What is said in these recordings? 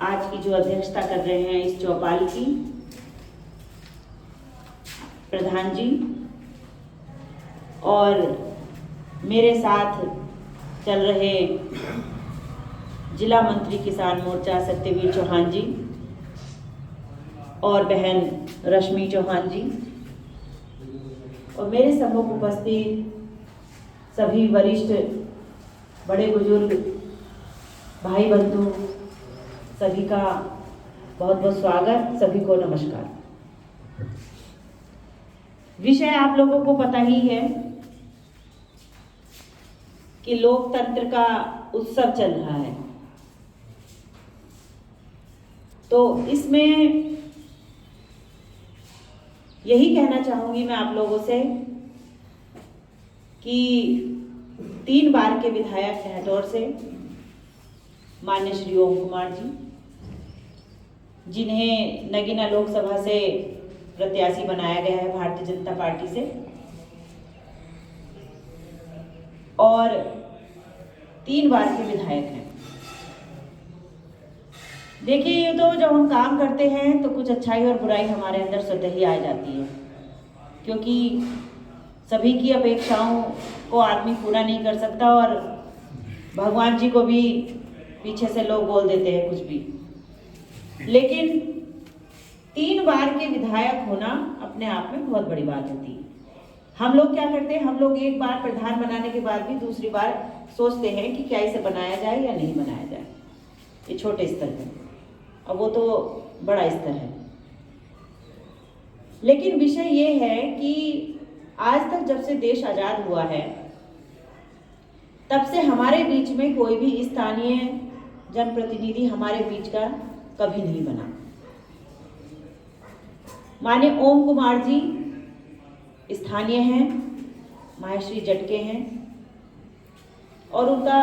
आज की जो अध्यक्षता कर रहे हैं इस चौपाल की, प्रधान जी, और मेरे साथ चल रहे जिला मंत्री किसान मोर्चा सत्यवीर चौहान जी और बहन रश्मि चौहान जी, और मेरे सम्मुख उपस्थित सभी वरिष्ठ बड़े बुजुर्ग भाई बंधु, सभी का बहुत बहुत स्वागत, सभी को नमस्कार। विषय आप लोगों को पता ही है कि लोकतंत्र का उत्सव चल रहा है, तो इसमें यही कहना चाहूंगी मैं आप लोगों से कि 3 बार के विधायक नेहटौर से माननीय श्री ओम कुमार जी, जिन्हें नगीना लोकसभा से प्रत्याशी बनाया गया है भारतीय जनता पार्टी से, और 3 बार के विधायक हैं। देखिए, ये तो जब हम काम करते हैं तो कुछ अच्छाई और बुराई हमारे अंदर स्वतः ही आ जाती है, क्योंकि सभी की अपेक्षाओं को आदमी पूरा नहीं कर सकता, और भगवान जी को भी पीछे से लोग बोल देते हैं कुछ भी। लेकिन 3 बार के विधायक होना अपने आप में बहुत बड़ी बात होती है। हम लोग क्या करते हैं, हम लोग एक बार प्रधान बनाने के बाद भी दूसरी बार सोचते हैं कि क्या इसे बनाया जाए या नहीं बनाया जाए। ये छोटे स्तर पे, और वो तो बड़ा स्तर है। लेकिन विषय ये है कि आज तक जब से देश आजाद हुआ है, तब से हमारे बीच में कोई भी स्थानीय जनप्रतिनिधि हमारे बीच का कभी नहीं बना। माननीय ओम कुमार जी स्थानीय हैं, माहेश्वरी जटके हैं, और उनका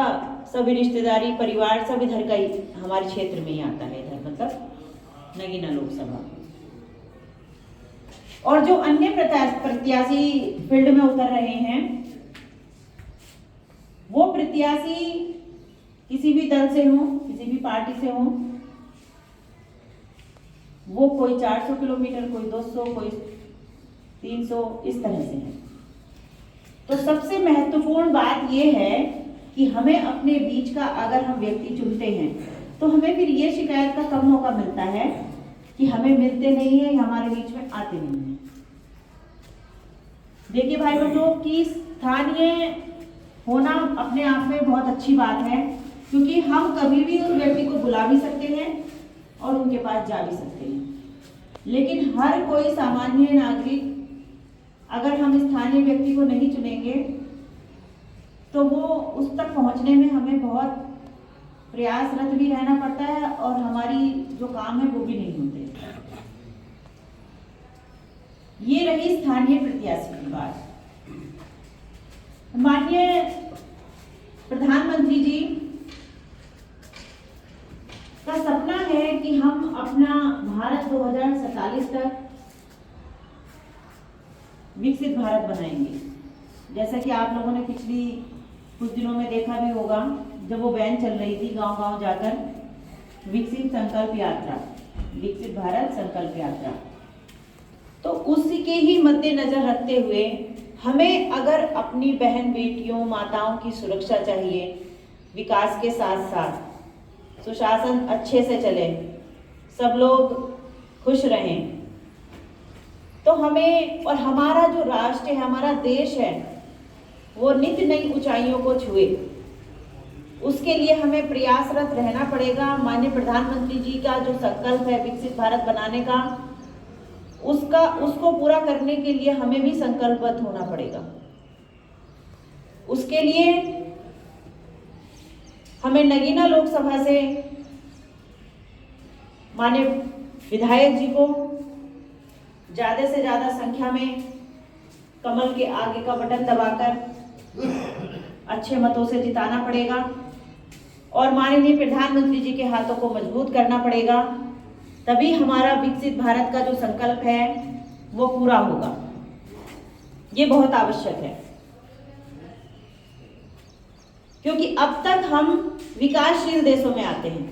सभी रिश्तेदारी परिवार सब इधर का ही, हमारे क्षेत्र में ही आता है, इधर मतलब नगीना लोकसभा। और जो अन्य प्रत्याशी फील्ड में उतर रहे हैं, वो प्रत्याशी किसी भी दल से हो, किसी भी पार्टी से हो, वो कोई 400 किलोमीटर, कोई 200, कोई 300, इस तरह से है। तो सबसे महत्वपूर्ण बात यह है कि हमें अपने बीच का अगर हम व्यक्ति चुनते हैं, तो हमें फिर ये शिकायत का कम मौका मिलता है कि हमें मिलते नहीं है या हमारे बीच में आते नहीं है। देखिए भाई बंधुओं, कि स्थानीय होना अपने आप में बहुत अच्छी बात है, क्योंकि हम कभी भी उस व्यक्ति को बुला भी सकते हैं और उनके पास जा भी सकते हैं। लेकिन हर कोई सामान्य नागरिक अगर हम स्थानीय व्यक्ति को नहीं चुनेंगे, तो वो उस तक पहुंचने में हमें बहुत प्रयासरत भी रहना पड़ता है, और हमारी जो काम है वो भी नहीं होते। ये रही स्थानीय प्रत्याशी की बात। माननीय प्रधानमंत्री जी का सपना है कि हम अपना भारत 2047 तक विकसित भारत बनाएंगे। जैसा कि आप लोगों ने पिछली कुछ दिनों में देखा भी होगा, जब वो वैन चल रही थी गांव-गांव जाकर, विकसित संकल्प यात्रा, विकसित भारत संकल्प यात्रा। तो उसी के ही मद्देनजर रखते हुए हमें अगर अपनी बहन बेटियों माताओं की सुरक्षा चाहिए, विकास के साथ साथ सुशासन अच्छे से चले, सब लोग खुश रहें, तो हमें, और हमारा जो राष्ट्र है, हमारा देश है, वो नित्य नई ऊंचाइयों को छुए, उसके लिए हमें प्रयासरत रहना पड़ेगा। माननीय प्रधानमंत्री जी का जो संकल्प है विकसित भारत बनाने का, उसको पूरा करने के लिए हमें भी संकल्पबद्ध होना पड़ेगा। उसके लिए हमें नगीना लोकसभा से माननीय विधायक जी को ज़्यादा से ज़्यादा संख्या में कमल के आगे का बटन दबाकर अच्छे मतों से जिताना पड़ेगा, और माननीय प्रधानमंत्री जी के हाथों को मजबूत करना पड़ेगा। तभी हमारा विकसित भारत का जो संकल्प है वो पूरा होगा। ये बहुत आवश्यक है, क्योंकि अब तक हम विकासशील देशों में आते हैं,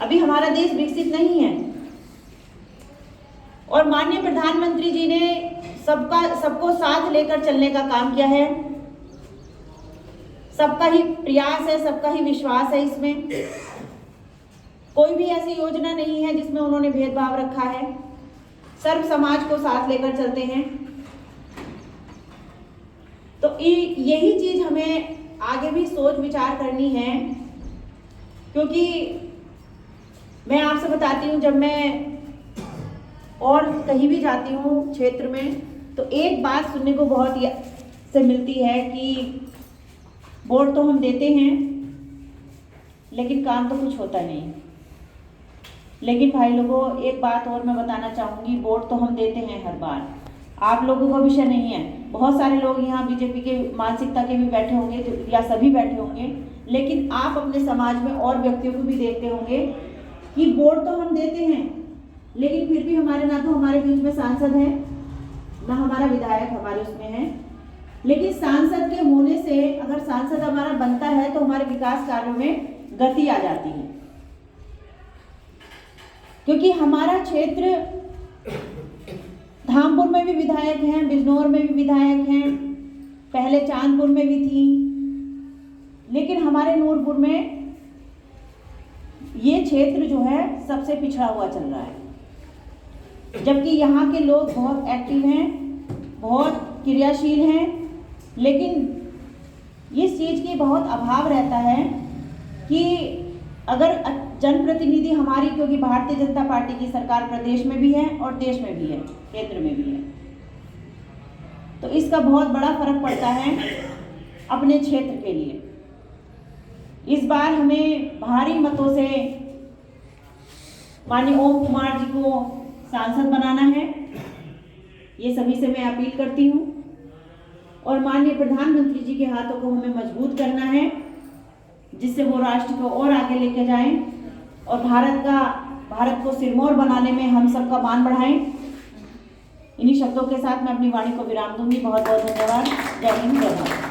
अभी हमारा देश विकसित नहीं है। और माननीय प्रधानमंत्री जी ने सबको साथ लेकर चलने का काम किया है। सबका ही प्रयास है, सबका ही विश्वास है इसमें। कोई भी ऐसी योजना नहीं है जिसमें उन्होंने भेदभाव रखा है। सर्व समाज को साथ लेकर चलते हैं। तो यही चीज हमें आगे भी सोच विचार करनी है, क्योंकि मैं आपसे बताती हूँ, जब मैं और कहीं भी जाती हूँ क्षेत्र में, तो एक बात सुनने को बहुत से मिलती है कि वोट तो हम देते हैं लेकिन काम तो कुछ होता नहीं। लेकिन भाई लोगों, एक बात और मैं बताना चाहूँगी, वोट तो हम देते हैं हर बार, आप लोगों का विषय नहीं है। बहुत सारे लोग यहाँ बीजेपी के मानसिकता के भी बैठे होंगे या सभी बैठे होंगे, लेकिन आप अपने समाज में और व्यक्तियों को भी देखते होंगे कि वोट तो हम देते हैं लेकिन फिर भी ना तो हमारे बीच में सांसद है, ना हमारा विधायक हमारे उसमें है। लेकिन सांसद के होने से, अगर सांसद हमारा बनता है तो हमारे विकास कार्यों में गति आ जाती है, क्योंकि हमारा क्षेत्र धामपुर में भी विधायक हैं, बिजनौर में भी विधायक हैं, पहले चांदपुर में भी थी, लेकिन हमारे नूरपुर में ये क्षेत्र जो है सबसे पिछड़ा हुआ चल रहा है। जबकि यहाँ के लोग बहुत एक्टिव हैं, बहुत क्रियाशील हैं, लेकिन इस चीज़ की बहुत अभाव रहता है कि अगर जनप्रतिनिधि हमारी, क्योंकि भारतीय जनता पार्टी की सरकार प्रदेश में भी है और देश में भी है, क्षेत्र में भी है, तो इसका बहुत बड़ा फर्क पड़ता है अपने क्षेत्र के लिए। इस बार हमें भारी मतों से माननीय ओम कुमार जी को सांसद बनाना है, ये सभी से मैं अपील करती हूँ। और माननीय प्रधानमंत्री जी के हाथों को हमें मजबूत करना है, जिससे वो राष्ट्र को और आगे लेके जाएं और भारत को सिरमौर बनाने में हम सबका मान बढ़ाएं। इन्हीं शब्दों के साथ मैं अपनी वाणी को विराम दूंगी। बहुत बहुत धन्यवाद। जय हिंद, जय भारत।